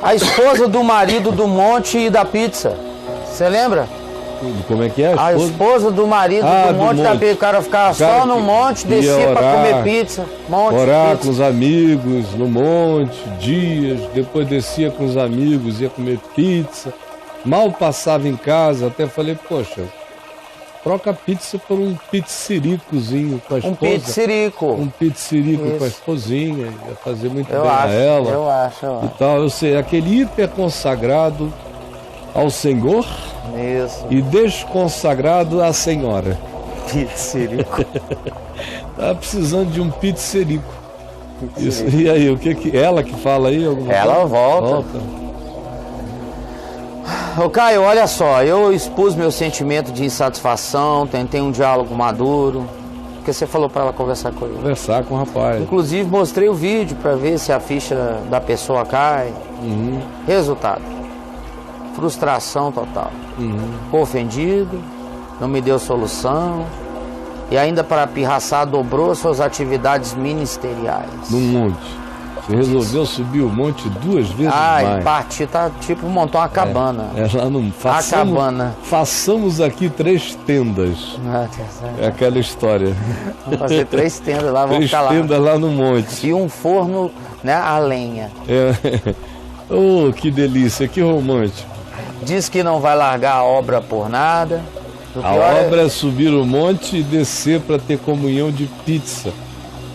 A esposa do marido do monte e da pizza. Você lembra? Como é que é? A esposa do marido do monte da pizza. O cara ficava só no monte, descia para comer pizza. Orar com os amigos no monte, dias. Depois descia com os amigos, ia comer pizza. Mal passava em casa, até falei, poxa, troca a pizza por um pizzericozinho com a esposa. Um pizzerico com a esposinha, ia fazer muito bem a ela. Eu acho. E tal, eu sei, aquele hiper consagrado ao Senhor. Isso. E desconsagrado à senhora. Pizzerico. Tá precisando de um pizzerico. Isso. E aí, o que ela que fala aí? Ela volta. Ô Caio, olha só, eu expus meu sentimento de insatisfação, tentei um diálogo maduro, porque você falou para ela conversar com ele. Conversar com o rapaz. Inclusive mostrei o vídeo para ver se a ficha da pessoa cai. Resultado: frustração total. Ficou ofendido, não me deu solução e ainda para pirraçar dobrou suas atividades ministeriais. No monte. Você resolveu subir o monte 2 vezes mais. Partir, tá tipo montar uma cabana. Lá não façamos aqui 3 tendas. É aquela história. Vamos fazer 3 tendas lá, vamos ficar lá. 3 tendas lá no monte. E um forno, né, a lenha. Oh, que delícia, que romântico. Diz que não vai largar a obra por nada. A obra é subir o monte e descer para ter comunhão de pizza.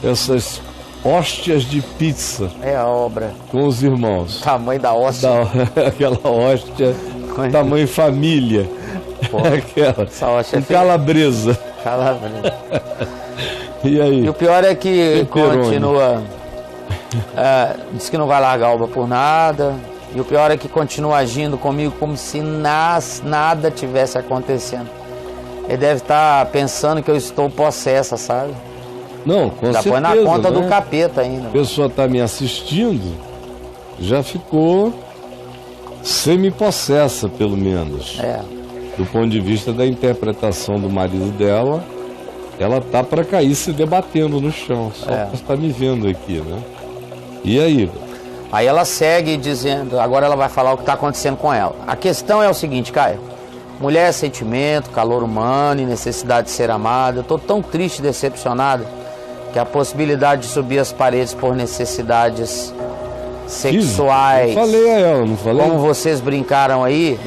Essas hóstias de pizza. É a obra. Com os irmãos. Tamanho da hóstia. Aquela hóstia, tamanho família. Aquela. Essa hóstia calabresa. Calabresa. E aí? E o pior é que continua. Diz que não vai largar a obra por nada. E o pior é que continua agindo comigo como se nada tivesse acontecendo. Ele deve estar pensando que eu estou possessa, sabe? Não, com certeza. Põe na conta do capeta ainda. A pessoa está me assistindo, já ficou semi-possessa, pelo menos. Do ponto de vista da interpretação do marido dela, ela tá para cair se debatendo no chão. Só para estar me vendo aqui, né? E aí? Aí ela segue dizendo, agora ela vai falar o que está acontecendo com ela. A questão é o seguinte, Caio. Mulher é sentimento, calor humano e necessidade de ser amada. Eu estou tão triste e decepcionado que a possibilidade de subir as paredes por necessidades sexuais... Eu falei a ela, não falei? Como vocês brincaram aí...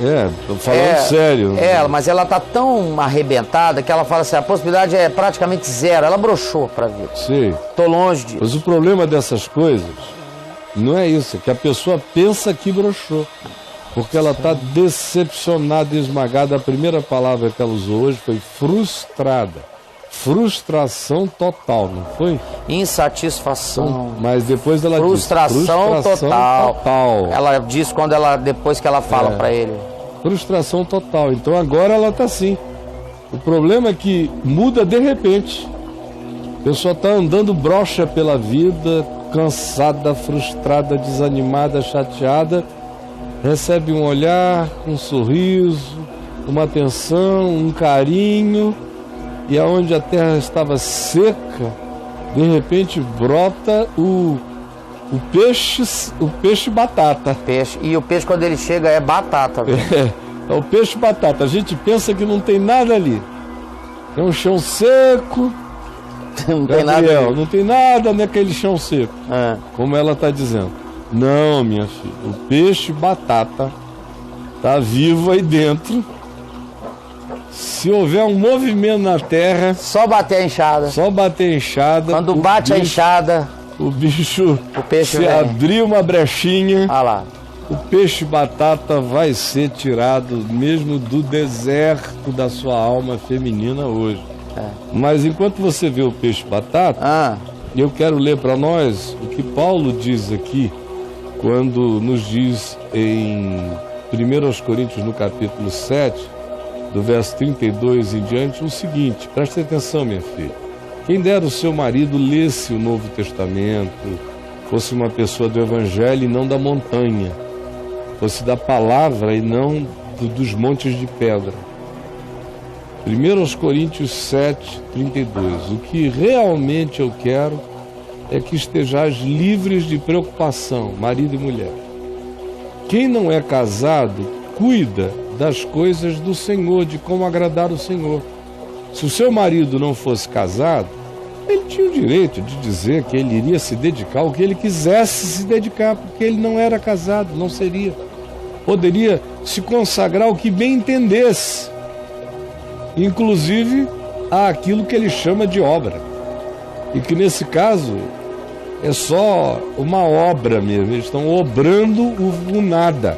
tô falando sério. Mas ela tá tão arrebentada que ela fala assim, a possibilidade é praticamente zero. Ela broxou pra vida. Sim. Tô longe disso. Mas o problema dessas coisas não é isso, é que a pessoa pensa que broxou. Porque ela tá decepcionada e esmagada. A primeira palavra que ela usou hoje foi frustrada. Frustração total, não foi? Insatisfação. Mas depois ela frustração total. Ela diz depois que ela fala para ele. Frustração total. Então agora ela tá assim. O problema é que muda de repente. A pessoa tá andando broxa pela vida, cansada, frustrada, desanimada, chateada. Recebe um olhar, um sorriso, uma atenção, um carinho. E aonde a terra estava seca, de repente brota o peixe batata. E o peixe, quando ele chega, é batata. É o peixe batata. A gente pensa que não tem nada ali. É um chão seco. Não tem nada ali. Não tem nada naquele chão seco. Como ela está dizendo. Não, minha filha. O peixe batata está vivo aí dentro. Se houver um movimento na terra... Só bater a enxada. Quando bate a enxada... O peixe se abrir uma brechinha... lá. O peixe batata vai ser tirado mesmo do deserto da sua alma feminina hoje. Mas enquanto você vê o peixe batata... Eu quero ler para nós o que Paulo diz aqui... Quando nos diz em 1 Coríntios, no capítulo 7... do verso 32 em diante, o seguinte, preste atenção, minha filha. Quem dera o seu marido lesse o Novo Testamento, fosse uma pessoa do Evangelho e não da montanha, fosse da palavra e não dos montes de pedra. 1 Coríntios 7, 32. O que realmente eu quero é que estejais livres de preocupação, marido e mulher. quem não é casado cuida das coisas do Senhor, de como agradar o Senhor. Se o seu marido não fosse casado, ele tinha o direito de dizer que ele iria se dedicar ao que ele quisesse se dedicar, porque ele não era casado, não seria. Poderia se consagrar ao que bem entendesse, inclusive àquilo que ele chama de obra. E que nesse caso é só uma obra mesmo, eles estão obrando o nada,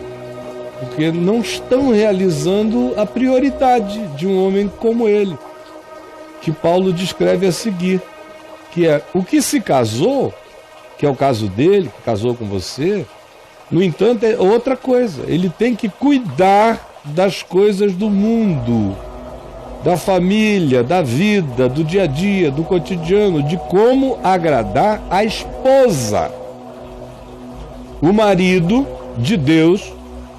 porque não estão realizando a prioridade de um homem como ele, que Paulo descreve a seguir, que é o que se casou, que é o caso dele, que casou com você, no entanto é outra coisa, ele tem que cuidar das coisas do mundo, da família, da vida, do dia a dia, do cotidiano, de como agradar a esposa. O marido de Deus,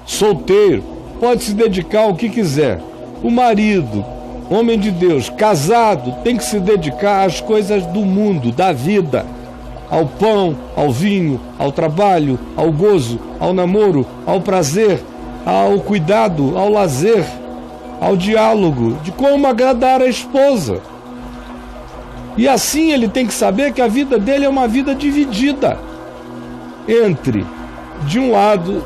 solteiro, pode se dedicar ao que quiser. O marido, homem de Deus, casado, tem que se dedicar às coisas do mundo, da vida, ao pão, ao vinho, ao trabalho, ao gozo, ao namoro, ao prazer, ao cuidado, ao lazer, ao diálogo, de como agradar a esposa. E assim ele tem que saber que a vida dele é uma vida dividida entre, de um lado,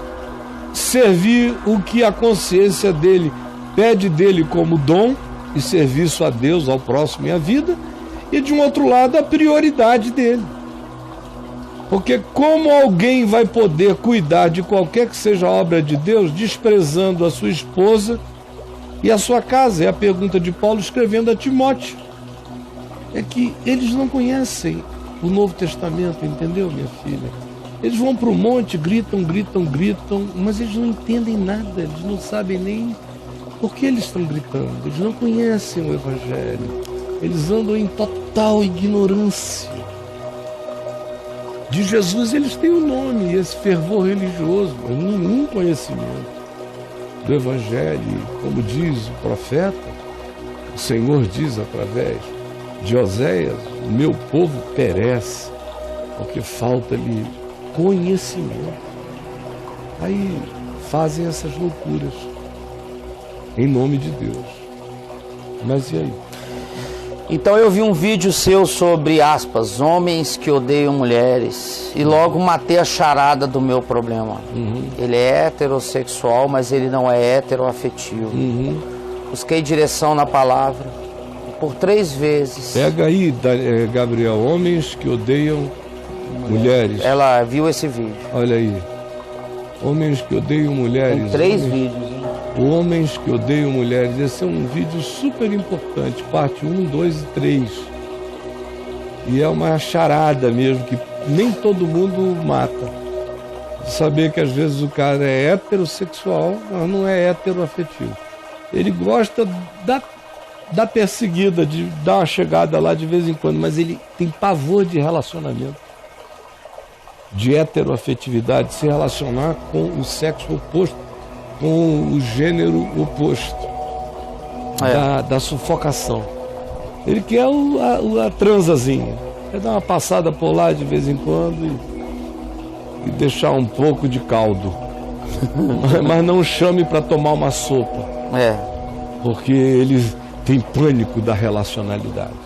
servir o que a consciência dele pede dele como dom e serviço a Deus, ao próximo e à vida, e de um outro lado, a prioridade dele. Porque como alguém vai poder cuidar de qualquer que seja a obra de Deus, desprezando a sua esposa e a sua casa? É a pergunta de Paulo escrevendo a Timóteo. É que eles não conhecem o Novo Testamento, entendeu, minha filha? Eles vão para o monte, gritam, mas eles não entendem nada, eles não sabem nem por que eles estão gritando, eles não conhecem o Evangelho, eles andam em total ignorância. De Jesus eles têm o nome, esse fervor religioso, mas nenhum conhecimento do Evangelho. Como diz o profeta, o Senhor diz através de Oséias: o meu povo perece porque falta-lhe conhecimento. Aí fazem essas loucuras em nome de Deus. Mas e aí? Então eu vi um vídeo seu sobre, aspas, homens que odeiam mulheres, e logo matei a charada do meu problema. Ele é heterossexual, mas ele não é heteroafetivo. Busquei direção na palavra por 3 vezes. Pega aí, Gabriel, homens que odeiam mulheres. Ela viu esse vídeo. Olha aí. Homens que odeiam mulheres. Tem 3 vídeos. Homens que odeiam mulheres. Esse é um vídeo super importante, parte 1, 2 e 3. E é uma charada mesmo, que nem todo mundo mata. Saber que às vezes o cara é heterossexual, mas não é heteroafetivo. Ele gosta da perseguida, de dar uma chegada lá de vez em quando, mas ele tem pavor de relacionamento, de heteroafetividade, se relacionar com o sexo oposto, com o gênero oposto, da sufocação. Ele quer a transazinha, quer dar uma passada por lá de vez em quando e deixar um pouco de caldo, mas não chame para tomar uma sopa, porque ele tem pânico da relacionalidade.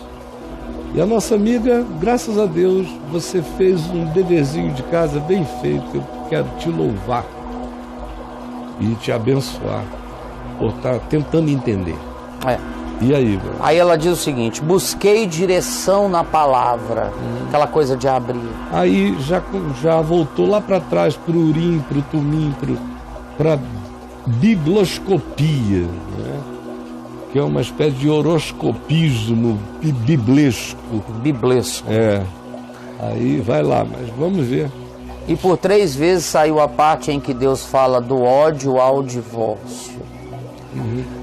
E a nossa amiga, graças a Deus, você fez um deverzinho de casa bem feito. Eu quero te louvar e te abençoar por estar tentando entender. E aí, meu? Aí ela diz o seguinte: busquei direção na palavra, aquela coisa de abrir. Aí já voltou lá para trás, para o Urim, para o Tumim, para biblioscopia, né? Que é uma espécie de horoscopismo biblesco. Aí vai lá, mas vamos ver. E por 3 vezes saiu a parte em que Deus fala do ódio ao divórcio.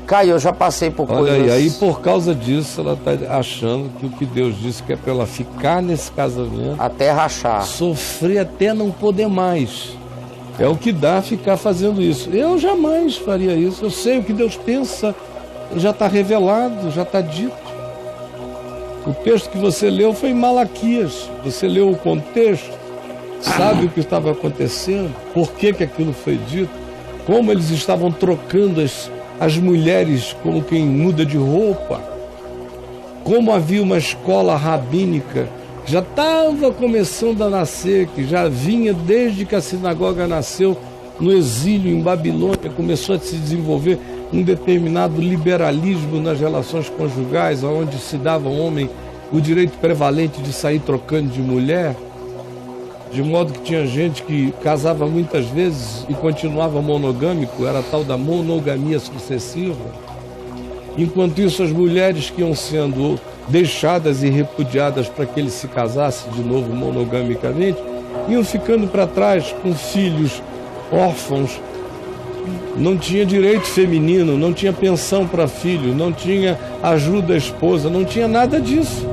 Caio, eu já passei por coisas... Olha aí, por causa disso ela está achando que o que Deus disse que é para ela ficar nesse casamento, até rachar, sofrer até não poder mais, é o que dá ficar fazendo isso. Eu jamais faria isso. Eu sei o que Deus pensa, já está revelado, já está dito. O texto que você leu foi em Malaquias. Você leu o contexto? sabe o que estava acontecendo, por que aquilo foi dito, como eles estavam trocando as mulheres como quem muda de roupa, como havia uma escola rabínica que já estava começando a nascer, que já vinha desde que a sinagoga nasceu no exílio em Babilônia, começou a se desenvolver um determinado liberalismo nas relações conjugais, onde se dava ao homem o direito prevalente de sair trocando de mulher, de modo que tinha gente que casava muitas vezes e continuava monogâmico, era a tal da monogamia sucessiva. Enquanto isso, as mulheres que iam sendo deixadas e repudiadas para que ele se casasse de novo monogamicamente, iam ficando para trás com filhos órfãos, não tinha direito feminino, não tinha pensão para filho, não tinha ajuda à esposa, não tinha nada disso.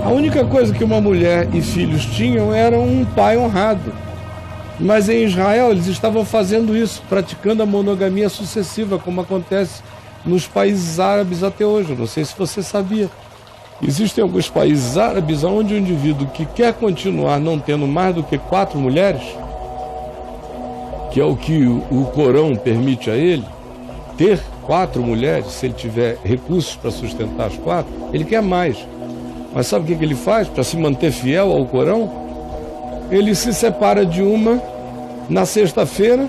A única coisa que uma mulher e filhos tinham era um pai honrado. Mas em Israel eles estavam fazendo isso, praticando a monogamia sucessiva, como acontece nos países árabes até hoje. Eu não sei se você sabia. Existem alguns países árabes onde o indivíduo que quer continuar não tendo mais do que 4 mulheres, que é o que o Corão permite a ele, ter 4 mulheres, se ele tiver recursos para sustentar as 4, ele quer mais. Mas sabe o que ele faz para se manter fiel ao Corão? Ele se separa de uma na sexta-feira,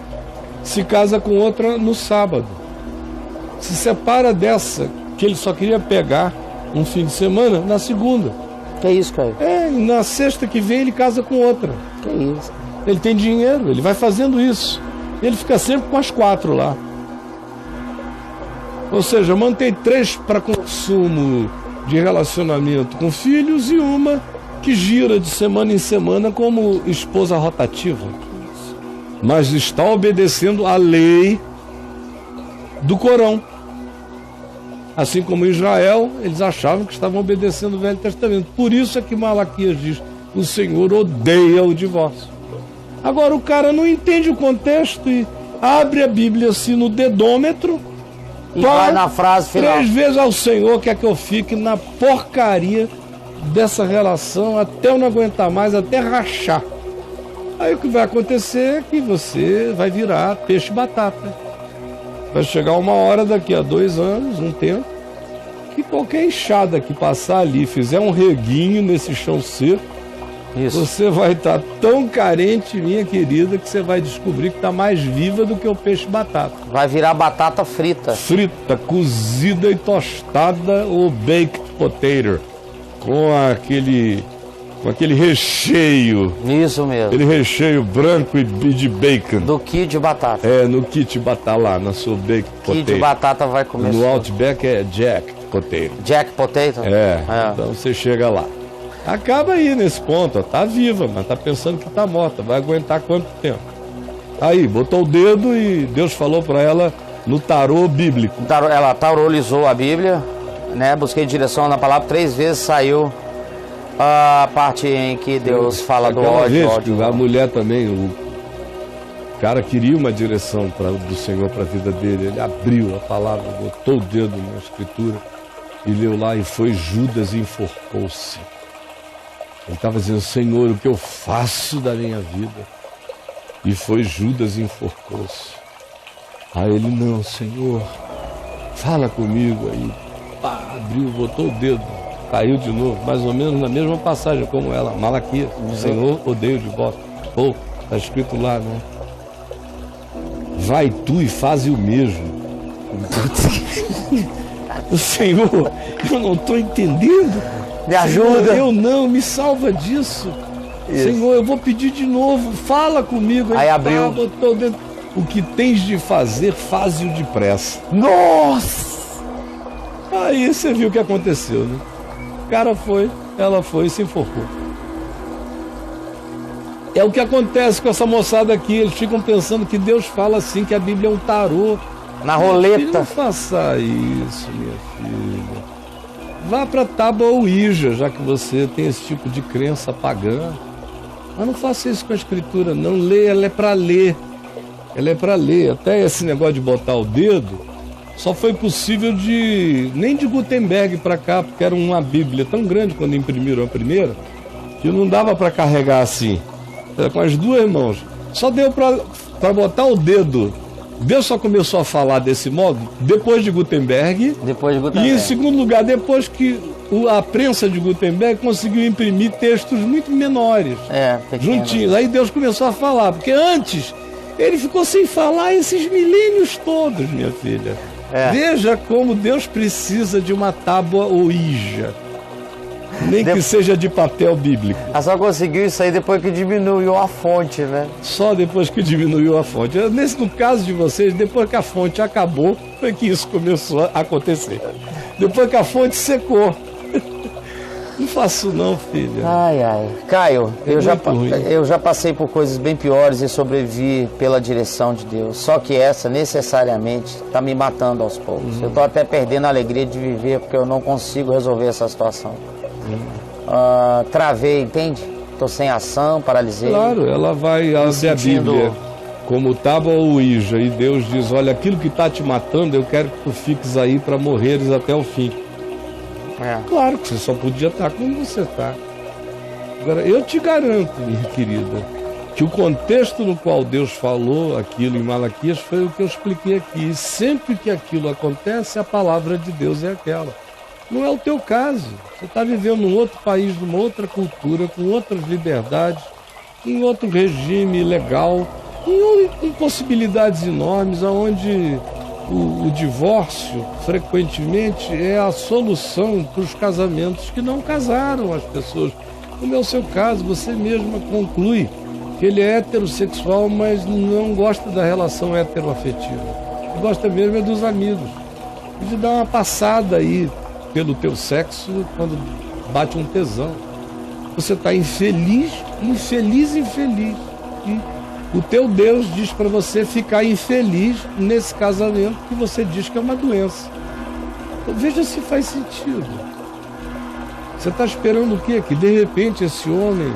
se casa com outra no sábado. Se separa dessa, que ele só queria pegar um fim de semana, na segunda. Que isso, cara? Na sexta que vem ele casa com outra. Que isso? Ele tem dinheiro, ele vai fazendo isso. Ele fica sempre com as 4 lá. Ou seja, mantém 3 para consumo de relacionamento com filhos e uma que gira de semana em semana como esposa rotativa. Mas está obedecendo a lei do Corão. Assim como Israel, eles achavam que estavam obedecendo o Velho Testamento. Por isso é que Malaquias diz: o Senhor odeia o divórcio. Agora o cara não entende o contexto e abre a Bíblia assim no dedômetro e vai na frase final. 3 vezes ao Senhor quer que eu fique na porcaria dessa relação até eu não aguentar mais, até rachar. Aí o que vai acontecer é que você vai virar peixe batata. Vai chegar uma hora daqui a 2 anos, um tempo, que qualquer enxada que passar ali, fizer um reguinho nesse chão seco, isso, você vai estar tão carente, minha querida, que você vai descobrir que está mais viva do que o peixe batata. Vai virar batata frita. Frita, cozida e tostada, ou baked potato, com aquele recheio. Isso mesmo. Aquele recheio branco e de bacon. Do kit de batata. No kit batata lá, na sua baked potato. Kit de batata vai comer. No Outback é Jack Potato. Jack Potato? Então você chega lá. Acaba aí nesse ponto, ó, tá viva, mas tá pensando que tá morta. Vai aguentar quanto tempo? Aí, botou o dedo e Deus falou para ela no tarô bíblico. Ela tarolizou a Bíblia, né? Busquei direção na palavra, 3 vezes saiu a parte em que Deus fala do ódio. A mulher também, o cara queria uma direção do Senhor para a vida dele. Ele abriu a palavra, botou o dedo na escritura e leu lá, e foi Judas e enforcou-se. Ele estava dizendo: Senhor, o que eu faço da minha vida? E foi Judas e enforcou-se. Aí ele: não, Senhor, fala comigo. Aí abriu, botou o dedo, caiu de novo, mais ou menos na mesma passagem como ela, Malaquias: o Senhor odeia o divórcio. Ou está escrito lá, né? Vai tu e faze o mesmo. O Senhor, eu não estou entendendo. Me ajuda. Senhor, eu não, me salva disso. Isso. Senhor, eu vou pedir de novo, fala comigo. Aí abriu. Botou dentro. O que tens de fazer, faze-o depressa. Nossa! Aí você viu o que aconteceu, né? O cara foi, ela foi e se enforcou. É o que acontece com essa moçada aqui. Eles ficam pensando que Deus fala assim, que a Bíblia é um tarô. Na roleta. Não faça isso, minha filha. Vá para Tábua Ouija, já que você tem esse tipo de crença pagã. Mas não faça isso com a escritura, não. Lê, ela é para ler. Ela é para ler. Até esse negócio de botar o dedo só foi possível nem de Gutenberg para cá, porque era uma Bíblia tão grande quando imprimiram a primeira, que não dava para carregar assim. com as duas mãos. Só deu para botar o dedo. Deus só começou a falar desse modo depois de Gutenberg. E em segundo lugar, depois que a prensa de Gutenberg conseguiu imprimir textos muito menores, juntinhos. Aí Deus começou a falar, porque antes ele ficou sem falar esses milênios todos, minha filha. Veja como Deus precisa de uma tábua Ouija. Nem que seja de papel bíblico. Só conseguiu isso aí depois que diminuiu a fonte, né? Só depois que diminuiu a fonte. No caso de vocês, depois que a fonte acabou, foi que isso começou a acontecer. Depois que a fonte secou. Não faço não, filha. Caio, eu já passei por coisas bem piores e sobrevivi pela direção de Deus. Só que essa, necessariamente, está me matando aos poucos. Eu estou até perdendo a alegria de viver porque eu não consigo resolver essa situação. Travei, entende? Estou sem ação, paralisei. Claro, ela vai abrir a Bíblia como tábua Ouija e Deus diz, olha, aquilo que está te matando, eu quero que tu fiques aí para morreres até o fim. Claro que você só podia estar como você está. Agora, eu te garanto, minha querida, que o contexto no qual Deus falou aquilo em Malaquias foi o que eu expliquei aqui. E sempre que aquilo acontece, a palavra de Deus é aquela. Não é o teu caso. Você está vivendo num outro país, numa outra cultura, com outras liberdades, em outro regime legal, em possibilidades enormes, onde o divórcio, frequentemente, é a solução para os casamentos que não casaram as pessoas. Como é o seu caso, você mesma conclui que ele é heterossexual, mas não gosta da relação heteroafetiva. Gosta mesmo é dos amigos. E de dar uma passada aí pelo teu sexo quando bate um tesão. Você está infeliz. E o teu Deus diz para você ficar infeliz nesse casamento que você diz que é uma doença. Então, veja se faz sentido. Você está esperando o quê? Que de repente esse homem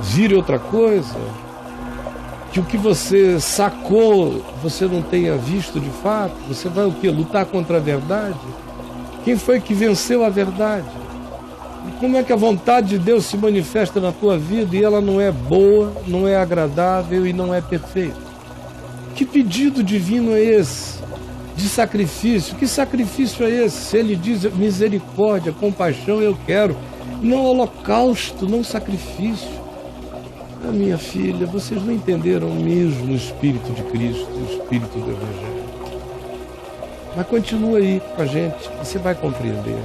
vire outra coisa? Que o que você sacou você não tenha visto de fato? Você vai o quê? Lutar contra a verdade? Quem foi que venceu a verdade? E como é que a vontade de Deus se manifesta na tua vida e ela não é boa, não é agradável e não é perfeita? Que pedido divino é esse? De sacrifício? Que sacrifício é esse? Se ele diz misericórdia, compaixão, eu quero. Não holocausto, não sacrifício. Minha filha, vocês não entenderam mesmo o Espírito de Cristo, o Espírito do Evangelho. Mas continua aí com a gente, você vai compreender.